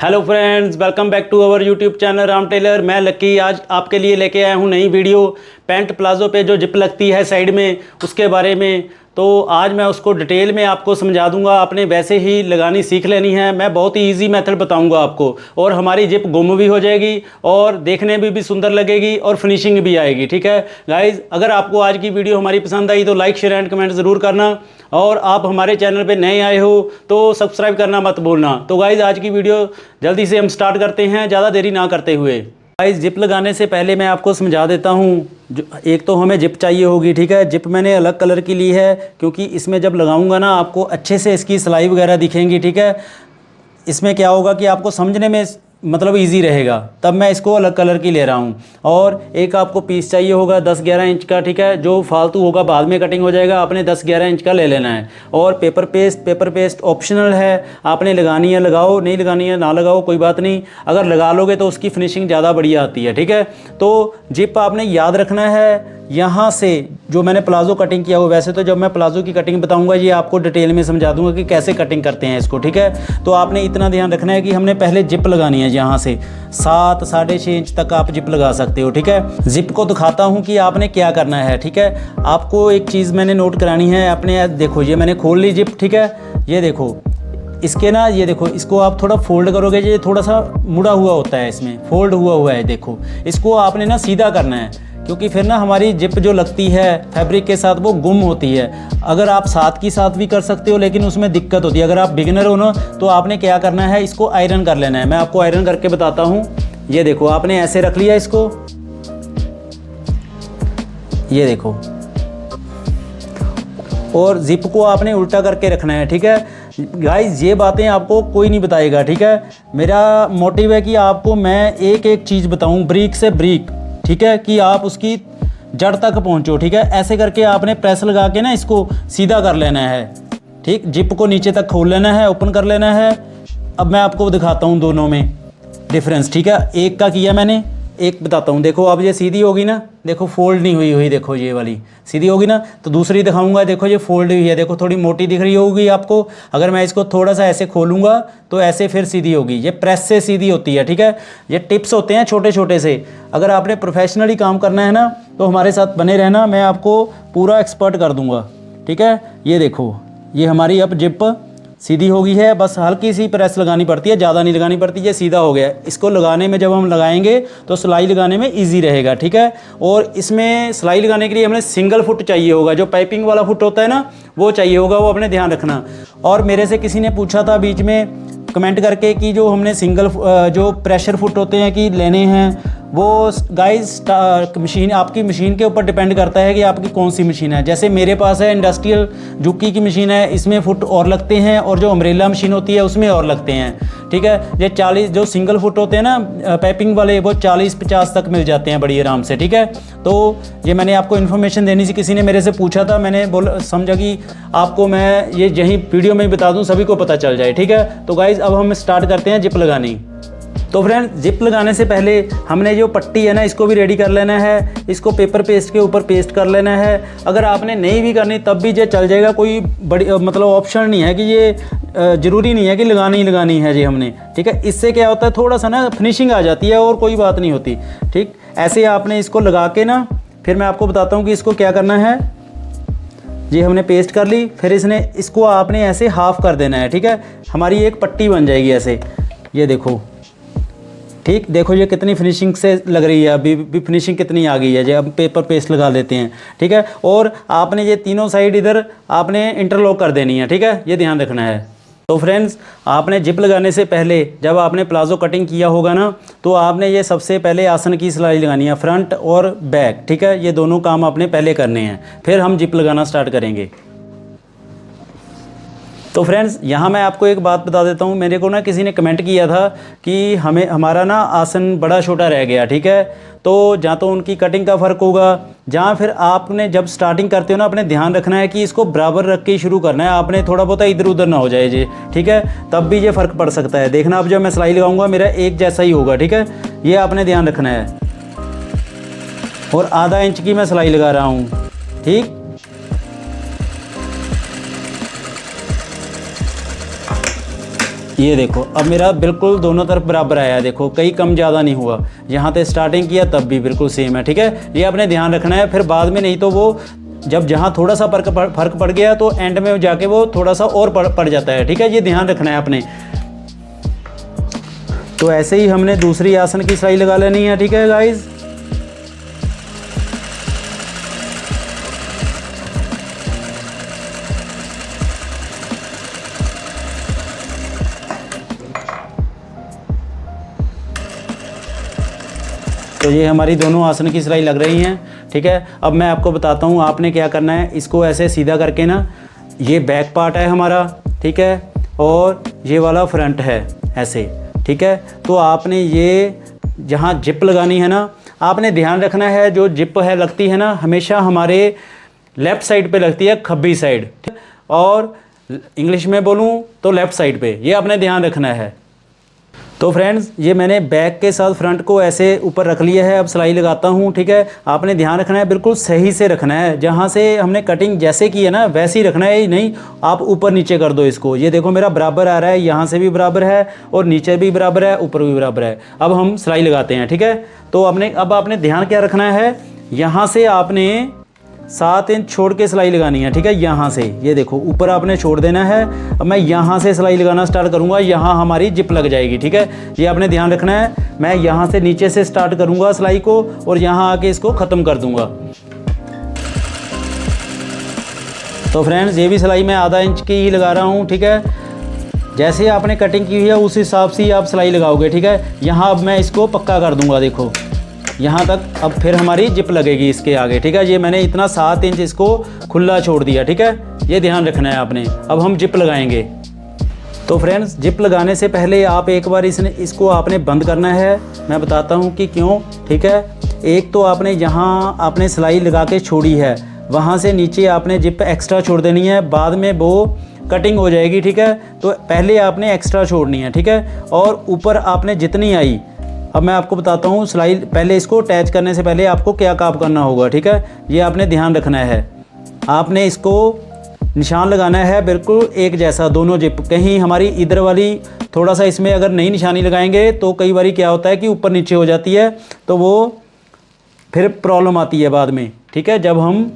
Hello friends, welcome back to our YouTube channel Ram Tailor. मैं लक्की आज आपके लिए लेके आया हूँ नई वीडियो। पैंट प्लाज़ो पे जो जिप लगती है साइड में, उसके बारे में। तो आज मैं उसको डिटेल में आपको समझा दूंगा। आपने वैसे ही लगानी सीख लेनी है। मैं बहुत ही इजी मेथड बताऊंगा आपको, और हमारी जिप गुम भी हो जाएगी और देखने में भी सुंदर लगेगी और फिनिशिंग भी आएगी। ठीक है गाइज, अगर आपको आज की वीडियो हमारी पसंद आई तो लाइक शेयर एंड कमेंट ज़रूर करना, और आप हमारे चैनल पे नए आए हो तो सब्सक्राइब करना मत भूलना। तो गाइज आज की वीडियो जल्दी से हम स्टार्ट करते हैं, ज़्यादा देरी ना करते हुए। गाइज जिप लगाने से पहले मैं आपको समझा देता हूँ। जो एक तो हमें जिप चाहिए होगी, ठीक है। जिप मैंने अलग कलर की ली है क्योंकि इसमें जब लगाऊंगा ना आपको अच्छे से इसकी सिलाई वगैरह दिखेंगी, ठीक है। इसमें क्या होगा कि आपको समझने में मतलब इजी रहेगा, तब मैं इसको अलग कलर की ले रहा हूँ। और एक आपको पीस चाहिए होगा 10-11 इंच का, ठीक है। जो फालतू होगा बाद में कटिंग हो जाएगा, आपने 10-11 इंच का ले लेना है। और पेपर पेस्ट ऑप्शनल है, आपने लगानी है लगाओ, नहीं लगानी है ना लगाओ, कोई बात नहीं। अगर लगा लोगे तो उसकी फिनिशिंग ज़्यादा बढ़िया आती है, ठीक है। तो जिप आपने याद रखना है यहाँ से जो मैंने प्लाज़ो कटिंग किया हुआ। वैसे तो जब मैं प्लाज़ो की कटिंग बताऊंगा ये आपको डिटेल में समझा दूंगा कि कैसे कटिंग करते हैं इसको, ठीक है। तो आपने इतना ध्यान रखना है कि हमने पहले जिप लगानी है। यहाँ से 7-6.5 इंच तक आप जिप लगा सकते हो, ठीक है। जिप को दिखाता हूँ कि आपने क्या करना है, ठीक है। आपको एक चीज़ मैंने नोट करानी है अपने। देखो ये मैंने खोल ली जिप, ठीक है। ये देखो इसके ना, ये देखो इसको आप थोड़ा फोल्ड करोगे, ये थोड़ा सा मुड़ा हुआ होता है, इसमें फोल्ड हुआ है। देखो इसको आपने ना सीधा करना है, क्योंकि फिर ना हमारी जिप जो लगती है फैब्रिक के साथ वो गुम होती है। अगर आप साथ की साथ भी कर सकते हो लेकिन उसमें दिक्कत होती है। अगर आप बिगिनर हो ना तो आपने क्या करना है, इसको आयरन कर लेना है। मैं आपको आयरन करके बताता हूँ। ये देखो आपने ऐसे रख लिया इसको, ये देखो, और जिप को आपने उल्टा करके रखना है, ठीक है। गाइस ये बातें आपको कोई नहीं बताएगा, ठीक है। मेरा मोटिव है कि आपको मैं एक एक चीज़ बताऊं, ब्रीक से ब्रीक, ठीक है, कि आप उसकी जड़ तक पहुंचो, ठीक है। ऐसे करके आपने प्रेस लगा के ना इसको सीधा कर लेना है, ठीक। जिप को नीचे तक खोल लेना है, ओपन कर लेना है। अब मैं आपको दिखाता हूँ दोनों में डिफरेंस, ठीक है। एक का किया मैंने, एक बताता हूँ। देखो अब ये सीधी होगी ना, देखो फोल्ड नहीं हुई देखो ये वाली सीधी होगी ना। तो दूसरी दिखाऊंगा, देखो ये फोल्ड हुई है, देखो थोड़ी मोटी दिख रही होगी आपको। अगर मैं इसको थोड़ा सा ऐसे खोलूंगा तो ऐसे फिर सीधी होगी। ये प्रेस से सीधी होती है, ठीक है। ये टिप्स होते हैं छोटे छोटे से। अगर आपने प्रोफेशनली काम करना है ना तो हमारे साथ बने रहना, मैं आपको पूरा एक्सपर्ट कर दूंगा, ठीक है। ये देखो ये हमारी अब जिप सीधी हो गई है, बस हल्की सी प्रेस लगानी पड़ती है, ज़्यादा नहीं लगानी पड़ती। ये सीधा हो गया। इसको लगाने में जब हम लगाएंगे तो सिलाई लगाने में इजी रहेगा, ठीक है। और इसमें सिलाई लगाने के लिए हमें सिंगल फुट चाहिए होगा, जो पाइपिंग वाला फुट होता है ना वो चाहिए होगा, वो अपने ध्यान रखना। और मेरे से किसी ने पूछा था बीच में कमेंट करके कि जो हमने सिंगल जो प्रेशर फुट होते हैं कि लेने हैं, वो गाइस मशीन आपकी मशीन के ऊपर डिपेंड करता है कि आपकी कौन सी मशीन है। जैसे मेरे पास है इंडस्ट्रियल जुकी की मशीन है, इसमें फुट और लगते हैं, और जो अम्ब्रेला मशीन होती है उसमें और लगते हैं, ठीक है। ये 40 जो सिंगल फुट होते हैं ना पाइपिंग वाले, वो 40-50 तक मिल जाते हैं बड़ी आराम से, ठीक है। तो ये मैंने आपको इन्फॉर्मेशन देनी थी, किसी ने मेरे से पूछा था, मैंने समझा कि आपको मैं ये यही वीडियो में ही बता दूं, सभी को पता चल जाए, ठीक है। तो गाइज अब हम स्टार्ट करते हैं जिप लगानी। तो फ्रेंड जिप लगाने से पहले हमने जो पट्टी है ना इसको भी रेडी कर लेना है। इसको पेपर पेस्ट के ऊपर पेस्ट कर लेना है। अगर आपने नहीं भी करनी तब भी ये चल जाएगा, कोई बड़ी मतलब ऑप्शन नहीं है कि ये ज़रूरी नहीं है कि लगानी है जी हमने, ठीक है। इससे क्या होता है थोड़ा सा ना फिनिशिंग आ जाती है और कोई बात नहीं होती, ठीक। ऐसे आपने इसको लगा के ना, फिर मैं आपको बताता हूँ कि इसको क्या करना है। ये हमने पेस्ट कर ली, फिर इसको आपने ऐसे हाफ कर देना है, ठीक है। हमारी एक पट्टी बन जाएगी ऐसे, ये देखो, ठीक। देखो ये कितनी फिनिशिंग से लग रही है, अभी फिनिशिंग कितनी आ गई है। जो अब पेपर पेस्ट लगा देते हैं, ठीक है। और आपने ये तीनों साइड इधर आपने इंटरलॉक कर देनी है, ठीक है। ये ध्यान रखना है। तो फ्रेंड्स आपने जिप लगाने से पहले जब आपने प्लाज़ो कटिंग किया होगा ना तो आपने ये सबसे पहले आसन की सिलाई लगानी है, फ्रंट और बैक, ठीक है। ये दोनों काम आपने पहले करने हैं, फिर हम जिप लगाना स्टार्ट करेंगे। तो फ्रेंड्स यहाँ मैं आपको एक बात बता देता हूँ। मेरे को ना किसी ने कमेंट किया था कि हमारा ना आसन बड़ा छोटा रह गया, ठीक है। तो जहाँ तो उनकी कटिंग का फ़र्क होगा, जहाँ फिर आपने जब स्टार्टिंग करते हो ना अपने ध्यान रखना है कि इसको बराबर रख के शुरू करना है। आपने थोड़ा बहुत इधर उधर ना हो जाए जी, ठीक है। तब भी ये फ़र्क पड़ सकता है। देखना अब जब मैं सिलाई लगाऊंगा मेरा एक जैसा ही होगा, ठीक है। ये आपने ध्यान रखना है। और आधा इंच की मैं सिलाई लगा रहा हूँ, ठीक। ये देखो अब मेरा बिल्कुल दोनों तरफ बराबर आया है, देखो कहीं कम ज़्यादा नहीं हुआ। यहाँ से स्टार्टिंग किया तब भी बिल्कुल सेम है, ठीक है। ये आपने ध्यान रखना है, फिर बाद में नहीं तो वो जब जहाँ थोड़ा सा फर्क पड़ गया तो एंड में जाके वो थोड़ा सा और पड़ जाता है, ठीक है। ये ध्यान रखना है आपने। तो ऐसे ही हमने दूसरी आसन की सिलाई लगा लेनी है, ठीक है गाइज। तो ये हमारी दोनों आसन की सिलाई लग रही हैं, ठीक है। अब मैं आपको बताता हूँ आपने क्या करना है। इसको ऐसे सीधा करके ना, ये बैक पार्ट है हमारा, ठीक है, और ये वाला फ्रंट है ऐसे, ठीक है। तो आपने ये जहाँ जिप लगानी है ना, आपने ध्यान रखना है जो जिप है लगती है ना, हमेशा हमारे लेफ़्ट साइड पे लगती है, खब्बी साइड, और इंग्लिश में बोलूँ तो लेफ़्ट साइड पे, ये आपने ध्यान रखना है। तो फ्रेंड्स ये मैंने बैक के साथ फ्रंट को ऐसे ऊपर रख लिया है। अब सिलाई लगाता हूँ, ठीक है। आपने ध्यान रखना है, बिल्कुल सही से रखना है, जहाँ से हमने कटिंग जैसे की है ना वैसे ही रखना है, नहीं आप ऊपर नीचे कर दो इसको। ये देखो मेरा बराबर आ रहा है, यहाँ से भी बराबर है और नीचे भी बराबर है, ऊपर भी बराबर है। अब हम सिलाई लगाते हैं, ठीक है। तो अब आपने ध्यान क्या रखना है, यहाँ से आपने 7 इंच छोड़ के सिलाई लगानी है, ठीक है। यहाँ से ये देखो ऊपर आपने छोड़ देना है। अब मैं यहाँ से सिलाई लगाना स्टार्ट करूँगा, यहाँ हमारी जिप लग जाएगी, ठीक है। ये आपने ध्यान रखना है। मैं यहाँ से नीचे से स्टार्ट करूँगा सिलाई को और यहाँ आके इसको ख़त्म कर दूँगा। तो फ्रेंड्स ये भी सिलाई मैं आधा इंच की ही लगा रहा हूँ, ठीक है। जैसे आपने कटिंग की हुई है उस हिसाब से ही आप सिलाई लगाओगे, ठीक है। यहाँ अब मैं इसको पक्का कर दूँगा, देखो यहाँ तक। अब फिर हमारी जिप लगेगी इसके आगे, ठीक है। ये मैंने इतना 7 इंच इसको खुला छोड़ दिया, ठीक है। ये ध्यान रखना है आपने। अब हम जिप लगाएंगे। तो फ्रेंड्स जिप लगाने से पहले आप एक बार इसको आपने बंद करना है। मैं बताता हूँ कि क्यों, ठीक है। एक तो आपने जहाँ आपने सिलाई लगा के छोड़ी है वहाँ से नीचे आपने जिप एक्स्ट्रा छोड़ देनी है, बाद में वो कटिंग हो जाएगी, ठीक है। तो पहले आपने एक्स्ट्रा छोड़नी है, ठीक है। और ऊपर आपने जितनी आई, अब मैं आपको बताता हूँ सिलाई पहले इसको अटैच करने से पहले आपको क्या काम करना होगा, ठीक है। ये आपने ध्यान रखना है। आपने इसको निशान लगाना है बिल्कुल एक जैसा, दोनों जिप। कहीं हमारी इधर वाली थोड़ा सा इसमें अगर नई निशानी लगाएंगे तो कई बार क्या होता है कि ऊपर नीचे हो जाती है, तो वो फिर प्रॉब्लम आती है बाद में, ठीक है। जब हम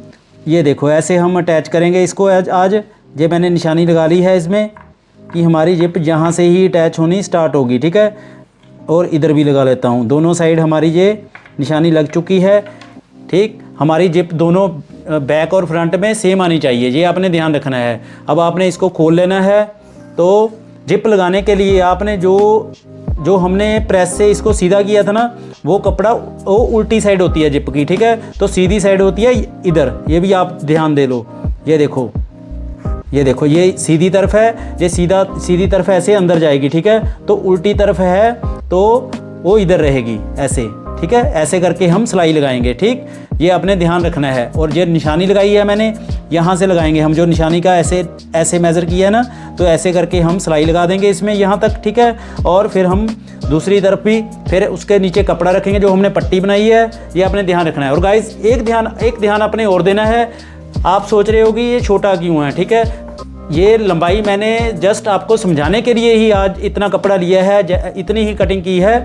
ये देखो ऐसे हम अटैच करेंगे इसको। आज ये मैंने निशानी लगा ली है इसमें कि हमारी जिप यहाँ से ही अटैच होनी स्टार्ट होगी, ठीक है। और इधर भी लगा लेता हूँ, दोनों साइड हमारी ये निशानी लग चुकी है, ठीक। हमारी जिप दोनों बैक और फ्रंट में सेम आनी चाहिए, ये आपने ध्यान रखना है। अब आपने इसको खोल लेना है। तो जिप लगाने के लिए आपने जो हमने प्रेस से इसको सीधा किया था ना, वो कपड़ा वो उल्टी साइड होती है जिप की, ठीक है। तो सीधी साइड होती है इधर, ये भी आप ध्यान दे लो। ये देखो ये सीधी तरफ है, ये सीधी तरफ ऐसे अंदर जाएगी, ठीक है। तो उल्टी तरफ है तो वो इधर रहेगी ऐसे, ठीक है। ऐसे करके हम सिलाई लगाएंगे, ठीक। ये आपने ध्यान रखना है। और ये निशानी लगाई है मैंने, यहाँ से लगाएंगे हम, जो निशानी का ऐसे मेज़र किया है ना, तो ऐसे करके हम सिलाई लगा देंगे इसमें यहाँ तक, ठीक है। और फिर हम दूसरी तरफ भी फिर उसके नीचे कपड़ा रखेंगे जो हमने पट्टी बनाई है, ये आपने ध्यान रखना है। और गाइस एक ध्यान अपने और देना है। आप सोच रहे हो कि ये छोटा क्यों है, ठीक है। ये लंबाई मैंने जस्ट आपको समझाने के लिए ही आज इतना कपड़ा लिया है, इतनी ही कटिंग की है,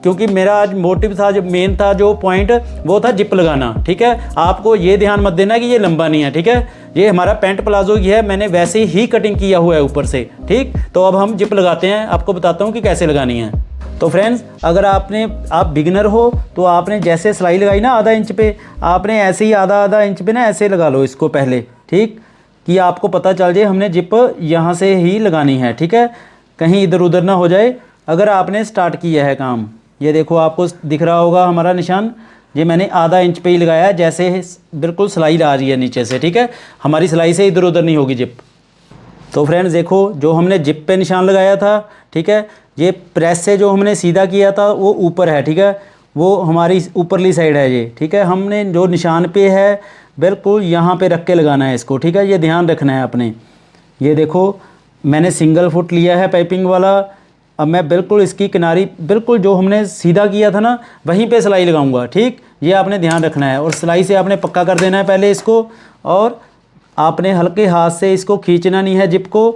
क्योंकि मेरा आज मोटिव था, जो मेन था जो पॉइंट, वो था जिप लगाना, ठीक है। आपको ये ध्यान मत देना कि ये लंबा नहीं है, ठीक है। ये हमारा पैंट प्लाजो ही है, मैंने वैसे ही कटिंग किया हुआ है ऊपर से, ठीक। तो अब हम जिप लगाते हैं, आपको बताता हूँ कि कैसे लगानी है। तो फ्रेंड्स अगर आप बिगिनर हो तो आपने जैसे सिलाई लगाई ना आधा इंच पे, आपने ऐसे ही आधा इंच पे ना ऐसे लगा लो इसको पहले, ठीक, कि आपको पता चल जाए हमने जिप यहाँ से ही लगानी है, ठीक है। कहीं इधर उधर ना हो जाए अगर आपने स्टार्ट किया है काम। ये देखो आपको दिख रहा होगा हमारा निशान, ये मैंने आधा इंच पे ही लगाया है, जैसे बिल्कुल सिलाई आ रही है नीचे से, ठीक है। हमारी सिलाई से इधर उधर नहीं होगी जिप। तो फ्रेंड्स देखो जो हमने जिप पे निशान लगाया था, ठीक है, ये प्रेस से जो हमने सीधा किया था वो ऊपर है, ठीक है, वो हमारी ऊपरली साइड है ये, ठीक है। हमने जो निशान पे है बिल्कुल यहाँ पे रख के लगाना है इसको, ठीक है। ये ध्यान रखना है आपने। ये देखो मैंने सिंगल फुट लिया है पाइपिंग वाला। अब मैं बिल्कुल इसकी किनारी बिल्कुल जो हमने सीधा किया था ना वहीं पे सिलाई लगाऊंगा, ठीक। ये आपने ध्यान रखना है। और सिलाई से आपने पक्का कर देना है पहले इसको, और आपने हल्के हाथ से इसको खींचना नहीं है जिप को,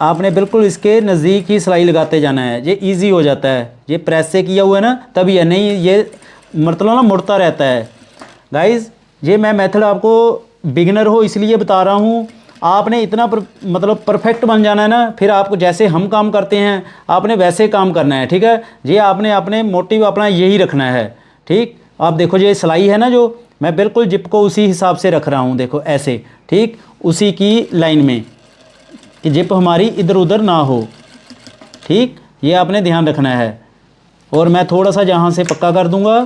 आपने बिल्कुल इसके नज़दीक ही सिलाई लगाते जाना है, ये इजी हो जाता है। ये प्रेस से किया हुआ है ना, तभी है, नहीं ये मतलब ना मुड़ता रहता है। गाइस ये मैं मेथड आपको बिगिनर हो इसलिए बता रहा हूँ। आपने इतना मतलब परफेक्ट बन जाना है ना, फिर आपको जैसे हम काम करते हैं आपने वैसे काम करना है, ठीक है। ये आपने अपने मोटिव अपना यही रखना है, ठीक। आप देखो ये सिलाई है ना, जो मैं बिल्कुल जिप को उसी हिसाब से रख रहा हूँ, देखो ऐसे, ठीक, उसी की लाइन में कि जिप हमारी इधर उधर ना हो, ठीक, ये आपने ध्यान रखना है। और मैं थोड़ा सा यहाँ से पक्का कर दूँगा,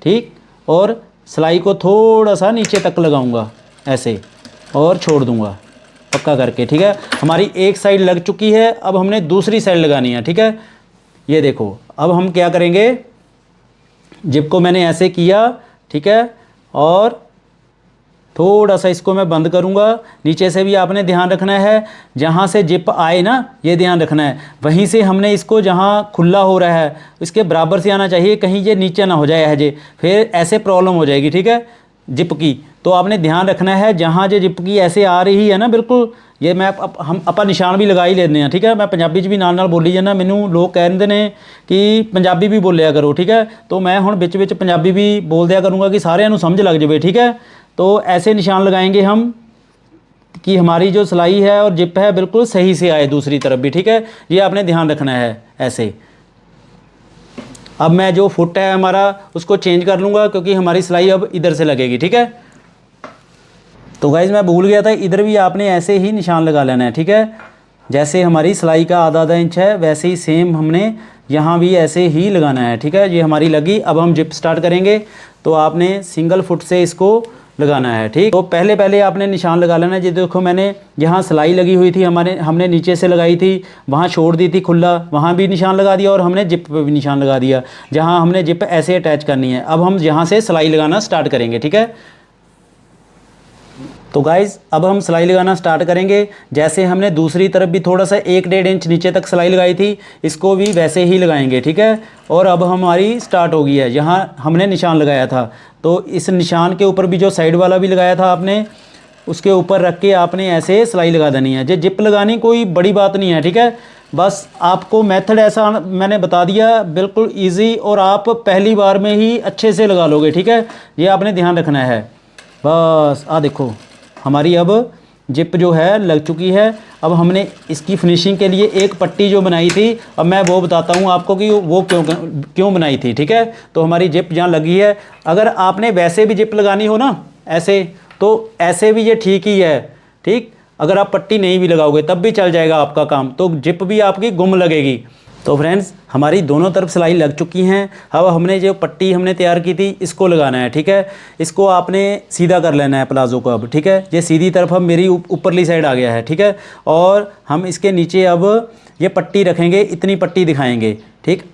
ठीक, और सिलाई को थोड़ा सा नीचे तक लगाऊंगा ऐसे और छोड़ दूंगा पक्का करके, ठीक है। हमारी एक साइड लग चुकी है, अब हमने दूसरी साइड लगानी है, ठीक है। ये देखो अब हम क्या करेंगे, जिप को मैंने ऐसे किया, ठीक है, और थोड़ा सा इसको मैं बंद करूंगा। नीचे से भी आपने ध्यान रखना है, जहाँ से जिप आए ना ये ध्यान रखना है, वहीं से हमने इसको जहाँ खुला हो रहा है इसके बराबर से आना चाहिए, कहीं ये नीचे ना हो जाए हजे, फिर ऐसे प्रॉब्लम हो जाएगी, ठीक है, जिप की। तो आपने ध्यान रखना है जहाँ जो जिप की ऐसे आ रही है ना, बिल्कुल ये मैं हम अपा निशान भी लगा ही लेते हैं, ठीक है। मैं पंजाबी च भी नाल नाल बोली जाना, मैनू लोग कहते हैं कि पंजाबी भी बोलिया करो, ठीक है। तो मैं हुण विच विच पंजाबी भी बोल दिया करूँगा कि सारिਆਂ ਨੂੰ समझ लग जाए, ठीक है। तो ऐसे निशान लगाएंगे हम कि हमारी जो सिलाई है और जिप है बिल्कुल सही से आए दूसरी तरफ भी, ठीक है। ये आपने ध्यान रखना है ऐसे। अब मैं जो फुट है हमारा उसको चेंज कर लूँगा, क्योंकि हमारी सिलाई अब इधर से लगेगी, ठीक है। तो गाइज मैं भूल गया था, इधर भी आपने ऐसे ही निशान लगा लेना है, ठीक है। जैसे हमारी सिलाई का आधा आधा इंच है वैसे ही सेम हमने यहाँ भी ऐसे ही लगाना है, ठीक है। ये हमारी लगी। अब हम जिप स्टार्ट करेंगे, तो आपने सिंगल फुट से इसको लगाना है, ठीक। तो पहले आपने निशान लगा लेना है। ये देखो मैंने यहाँ सिलाई लगी हुई थी, हमने नीचे से लगाई थी, वहाँ छोड़ दी थी खुला, वहाँ भी निशान लगा दिया, और हमने जिप पे भी निशान लगा दिया जहाँ हमने जिप ऐसे अटैच करनी है। अब हम यहाँ से सिलाई लगाना स्टार्ट करेंगे, ठीक है। तो गाइज़ अब हम सिलाई लगाना स्टार्ट करेंगे। जैसे हमने दूसरी तरफ भी थोड़ा सा 1-1.5 इंच नीचे तक सिलाई लगाई थी, इसको भी वैसे ही लगाएंगे, ठीक है। और अब हमारी स्टार्ट हो गई है, यहाँ हमने निशान लगाया था, तो इस निशान के ऊपर भी जो साइड वाला भी लगाया था आपने, उसके ऊपर रख के आपने ऐसे सिलाई लगा देनी है। जो जिप लगानी कोई बड़ी बात नहीं है, ठीक है। बस आपको मेथड ऐसा मैंने बता दिया, बिल्कुल ईजी, और आप पहली बार में ही अच्छे से लगा लोगे, ठीक है। ये आपने ध्यान रखना है। बस देखो हमारी अब जिप जो है लग चुकी है। अब हमने इसकी फिनिशिंग के लिए एक पट्टी जो बनाई थी, अब मैं वो बताता हूँ आपको कि वो क्यों बनाई थी, ठीक है। तो हमारी जिप जहाँ लगी है, अगर आपने वैसे भी जिप लगानी हो ना ऐसे, तो ऐसे भी ये ठीक ही है, ठीक। अगर आप पट्टी नहीं भी लगाओगे तब भी चल जाएगा आपका काम, तो जिप भी आपकी गुम लगेगी। तो फ्रेंड्स हमारी दोनों तरफ सिलाई लग चुकी हैं। अब हमने जो पट्टी हमने तैयार की थी इसको लगाना है, ठीक है। इसको आपने सीधा कर लेना है प्लाज़ो को अब, ठीक है। ये सीधी तरफ अब मेरी ऊपरली साइड आ गया है, ठीक है। और हम इसके नीचे अब ये पट्टी रखेंगे, इतनी पट्टी दिखाएंगे, ठीक।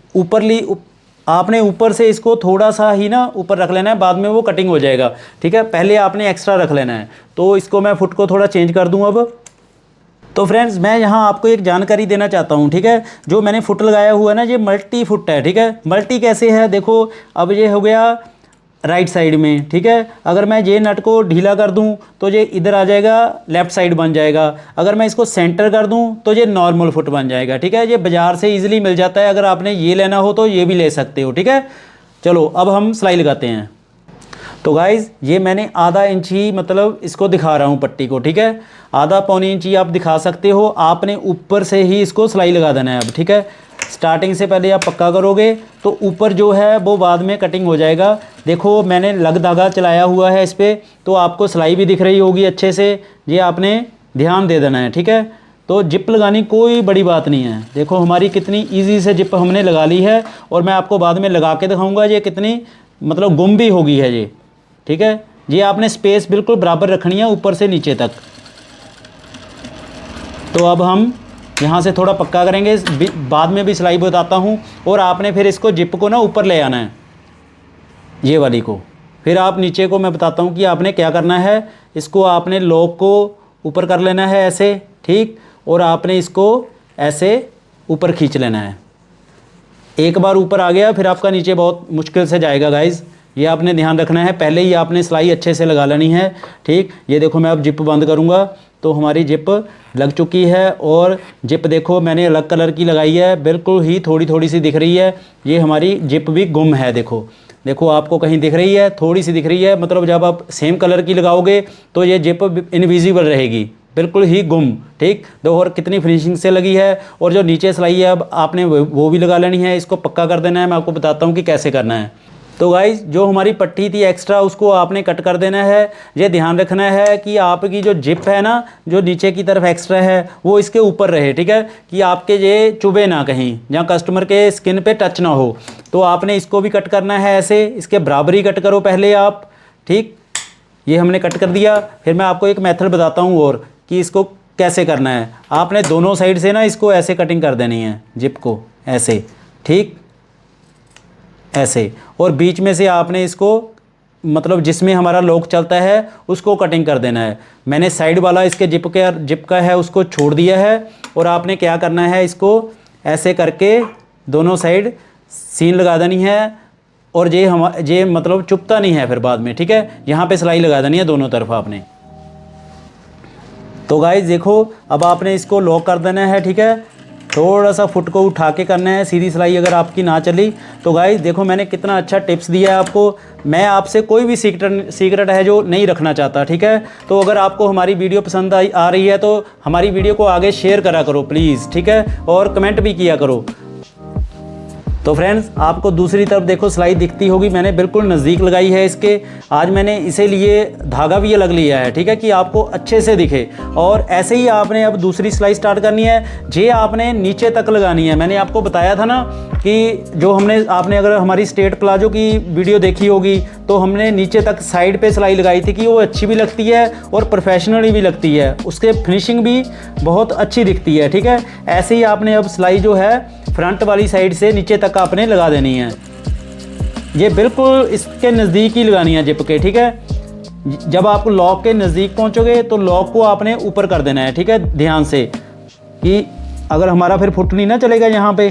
आपने ऊपर से इसको थोड़ा सा ही ना ऊपर रख लेना है, बाद में वो कटिंग हो जाएगा, ठीक है। पहले आपने एक्स्ट्रा रख लेना है। तो इसको मैं फुट को थोड़ा चेंज कर दूँ अब। तो फ्रेंड्स मैं यहाँ आपको एक जानकारी देना चाहता हूँ, ठीक है। जो मैंने फुट लगाया हुआ है ना, ये मल्टी फुट है, ठीक है। मल्टी कैसे है देखो, अब ये हो गया राइट साइड में, ठीक है। अगर मैं ये नट को ढीला कर दूं तो ये इधर आ जाएगा, लेफ़्ट साइड बन जाएगा। अगर मैं इसको सेंटर कर दूं तो ये नॉर्मल फुट बन जाएगा, ठीक है। ये बाज़ार से ईजिली मिल जाता है, अगर आपने ये लेना हो तो ये भी ले सकते हो, ठीक है। चलो अब हम सिलाई लगाते हैं। तो गाइज़ ये मैंने आधा इंच ही मतलब इसको दिखा रहा हूँ पट्टी को, ठीक है। आधा पौनी इंच ही आप दिखा सकते हो, आपने ऊपर से ही इसको सिलाई लगा देना है अब, ठीक है। स्टार्टिंग से पहले आप पक्का करोगे तो ऊपर जो है वो बाद में कटिंग हो जाएगा। देखो मैंने लग धागा चलाया हुआ है इस पर, तो आपको सिलाई भी दिख रही होगी अच्छे से, ये आपने ध्यान दे देना है, ठीक है। तो जिप लगानी कोई बड़ी बात नहीं है। देखो हमारी कितनी ईजी से जिप हमने लगा ली है, और मैं आपको बाद में लगा के दिखाऊँगा ये कितनी मतलब गुम भी होगी है ये, ठीक है। ये आपने स्पेस बिल्कुल बराबर रखनी है ऊपर से नीचे तक। तो अब हम यहाँ से थोड़ा पक्का करेंगे, बाद में भी सिलाई बताता हूँ। और आपने फिर इसको जिप को ना ऊपर ले आना है, ये वाली को। फिर आप नीचे को मैं बताता हूँ कि आपने क्या करना है। इसको आपने लॉक को ऊपर कर लेना है ऐसे, ठीक। और आपने इसको ऐसे ऊपर खींच लेना है। एक बार ऊपर आ गया फिर आपका नीचे बहुत मुश्किल से जाएगा गाइज़, ये आपने ध्यान रखना है, पहले ही आपने सिलाई अच्छे से लगा लेनी है। ठीक, ये देखो मैं अब जिप बंद करूँगा तो हमारी जिप लग चुकी है। और जिप देखो मैंने अलग कलर की लगाई है, बिल्कुल ही थोड़ी थोड़ी सी दिख रही है। ये हमारी जिप भी गुम है, देखो देखो आपको कहीं दिख रही है, थोड़ी सी दिख रही है, मतलब जब आप सेम कलर की लगाओगे तो ये जिप इनविजिबल रहेगी, बिल्कुल ही गुम। ठीक, दो और कितनी फिनिशिंग से लगी है। और जो नीचे सिलाई है अब आपने वो भी लगा लेनी है, इसको पक्का कर देना है। मैं आपको बताता हूँ कि कैसे करना है। तो गाइज जो हमारी पट्टी थी एक्स्ट्रा उसको आपने कट कर देना है। ये ध्यान रखना है कि आपकी जो जिप है ना, जो नीचे की तरफ एक्स्ट्रा है वो इसके ऊपर रहे। ठीक है, कि आपके ये चुभे ना कहीं, जहाँ कस्टमर के स्किन पे टच ना हो। तो आपने इसको भी कट करना है ऐसे, इसके बराबरी कट करो पहले आप। ठीक, ये हमने कट कर दिया। फिर मैं आपको एक मेथड बताता हूँ और कि इसको कैसे करना है। आपने दोनों साइड से ना इसको ऐसे कटिंग कर देनी है, जिप को ऐसे। ठीक, ऐसे, और बीच में से आपने इसको मतलब जिसमें हमारा लॉक चलता है उसको कटिंग कर देना है। मैंने साइड वाला इसके जिप का है उसको छोड़ दिया है। और आपने क्या करना है, इसको ऐसे करके दोनों साइड सीन लगा देनी है। और ये मतलब चुभता नहीं है फिर बाद में। ठीक है, यहाँ पे सिलाई लगा देनी है दोनों तरफ आपने। तो गाइस देखो अब आपने इसको लॉक कर देना है। ठीक है, थोड़ा सा फुट को उठा के करना है, सीधी सिलाई अगर आपकी ना चली तो। गाइस देखो मैंने कितना अच्छा टिप्स दिया है आपको। मैं आपसे कोई भी सीक्रेट है जो नहीं रखना चाहता। ठीक है, तो अगर आपको हमारी वीडियो पसंद आ रही है तो हमारी वीडियो को आगे शेयर करा करो प्लीज़। ठीक है, और कमेंट भी किया करो। तो फ्रेंड्स आपको दूसरी तरफ देखो सिलाई दिखती होगी, मैंने बिल्कुल नज़दीक लगाई है इसके। आज मैंने इसे लिए धागा भी अलग लिया है। ठीक है, कि आपको अच्छे से दिखे। और ऐसे ही आपने अब दूसरी सिलाई स्टार्ट करनी है। ये आपने नीचे तक लगानी है। मैंने आपको बताया था ना कि जो आपने अगर हमारी स्ट्रेट प्लाजो की वीडियो देखी होगी तो हमने नीचे तक साइड पे सिलाई लगाई थी कि वो अच्छी भी लगती है और प्रोफेशनली भी लगती है, उसके फिनिशिंग भी बहुत अच्छी दिखती है। ठीक है, ऐसे ही आपने अब सिलाई जो है फ्रंट वाली साइड से नीचे तक आपने लगा देनी है। ये बिल्कुल इसके नज़दीक ही लगानी है जिप के। ठीक है, जब आप लॉक के नज़दीक पहुंचोगे तो लॉक को आपने ऊपर कर देना है। ठीक है, ध्यान से, कि अगर हमारा फिर फुट नहीं ना चलेगा यहाँ पे।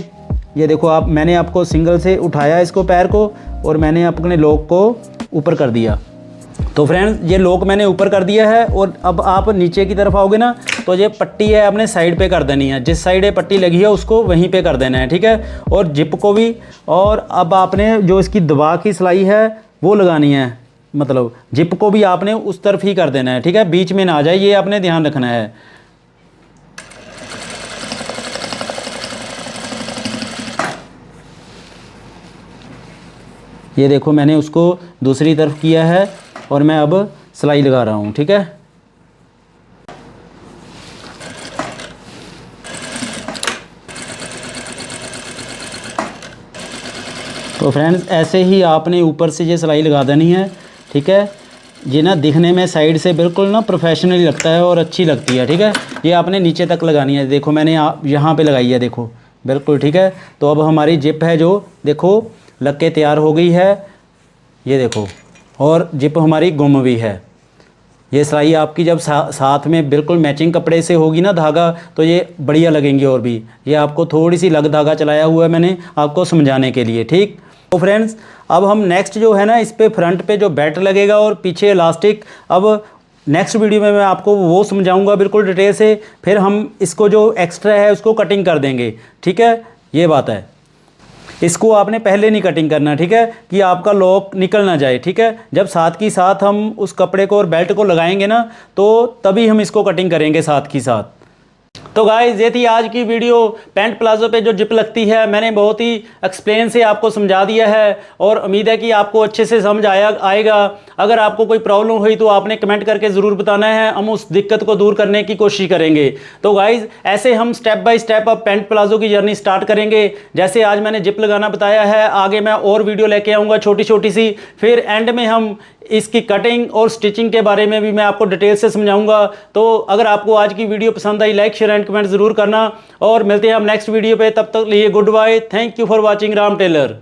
ये देखो मैंने आपको सिंगल से उठाया इसको पैर को और मैंने अपने लॉक को ऊपर कर दिया। तो फ्रेंड्स ये लॉक मैंने ऊपर कर दिया है। और अब आप नीचे की तरफ आओगे ना तो ये पट्टी है आपने साइड पे कर देनी है, जिस साइड ये पट्टी लगी है उसको वहीं पे कर देना है। ठीक है, और जिप को भी। और अब आपने जो इसकी दबा की सिलाई है वो लगानी है, मतलब जिप को भी आपने उस तरफ ही कर देना है। ठीक है, बीच में ना आ जाए, ये आपने ध्यान रखना है। ये देखो मैंने उसको दूसरी तरफ किया है और मैं अब सिलाई लगा रहा हूँ। ठीक है, तो फ्रेंड्स ऐसे ही आपने ऊपर से ये सिलाई लगा देनी है। ठीक है, ये ना दिखने में साइड से बिल्कुल ना प्रोफेशनली लगता है और अच्छी लगती है। ठीक है, ये आपने नीचे तक लगानी है। देखो मैंने यहाँ पे लगाई है, देखो बिल्कुल। ठीक है, तो अब हमारी जिप है जो देखो लग के तैयार हो गई है, ये देखो। और जिप हमारी गुम भी है। ये सिलाई आपकी जब साथ में बिल्कुल मैचिंग कपड़े से होगी ना धागा, तो ये बढ़िया लगेंगी और भी। ये आपको थोड़ी सी लग धागा चलाया हुआ है मैंने आपको समझाने के लिए। ठीक, तो फ्रेंड्स अब हम नेक्स्ट जो है ना इस पे फ्रंट पे जो बेल्ट लगेगा और पीछे इलास्टिक, अब नेक्स्ट वीडियो में मैं आपको वो समझाऊंगा बिल्कुल डिटेल से। फिर हम इसको जो एक्स्ट्रा है उसको कटिंग कर देंगे। ठीक है, ये बात है। इसको आपने पहले नहीं कटिंग करना। ठीक है, कि आपका लॉक निकल ना जाए। ठीक है, जब साथ की साथ हम उस कपड़े को और बेल्ट को लगाएंगे ना तो तभी हम इसको कटिंग करेंगे साथ की साथ। तो गाइस ये थी आज की वीडियो। पैंट प्लाजो पे जो जिप लगती है मैंने बहुत ही एक्सप्लेन से आपको समझा दिया है और उम्मीद है कि आपको अच्छे से समझ आएगा। अगर आपको कोई प्रॉब्लम हुई तो आपने कमेंट करके ज़रूर बताना है, हम उस दिक्कत को दूर करने की कोशिश करेंगे। तो गाइस ऐसे हम स्टेप बाय स्टेप अब पैंट प्लाजो की जर्नी स्टार्ट करेंगे। जैसे आज मैंने जिप लगाना बताया है, आगे मैं और वीडियो लेके आऊँगा छोटी छोटी सी। फिर एंड में हम इसकी कटिंग और स्टिचिंग के बारे में भी मैं आपको डिटेल से समझाऊंगा। तो अगर आपको आज की वीडियो पसंद I like share and comment ज़रूर करना और मिलते हैं हम नेक्स्ट वीडियो पे। तब तक लिए good bye, thank you for watching Ram Taylor.